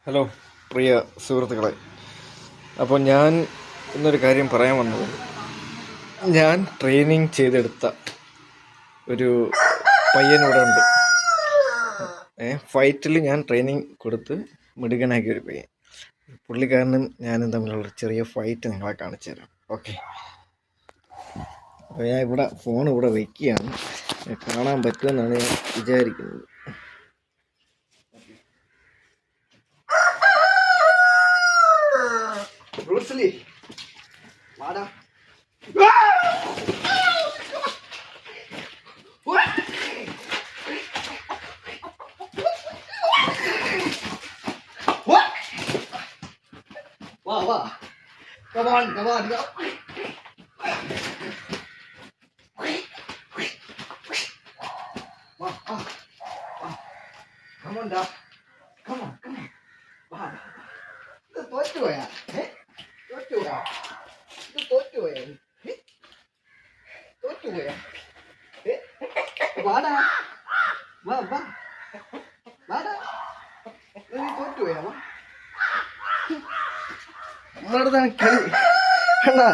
Hello പ്രിയ സുഹൃത്തുക്കളെ, അപ്പോൾ ഞാൻ ഇന്നൊരു കാര്യം പറയാൻ വന്നത്, ഞാൻ ട്രെയിനിങ് ചെയ്തെടുത്ത ഒരു പയ്യനിവിടെ ഉണ്ട്. ഫൈറ്റിൽ ഞാൻ ട്രെയിനിങ് കൊടുത്ത് മിടുക്കനാക്കിയ ഒരു പയ്യൻ. പുള്ളിക്കാരനും ഞാനും തമ്മിലുള്ള ചെറിയ ഫൈറ്റ് നിങ്ങളെ കാണിച്ചു തരാം. ഓക്കെ, അപ്പോൾ ഞാൻ ഫോൺ ഇവിടെ വയ്ക്കുകയാണ്. കാണാൻ പറ്റുമെന്നാണ് ഞാൻ വിചാരിക്കുന്നത്. ബ്രൂസ്ലി, വാടാ. വാ. Come on, go. വാ. Come on, da. Come on. വാ. ഇത് തോറ്റുപോയാ? തോറ്റുപോയാ? വാടാ. വാടാ. നീ തോറ്റുപോയാ? നമ്മളടുത്താണ് കളി. കണ്ടാ?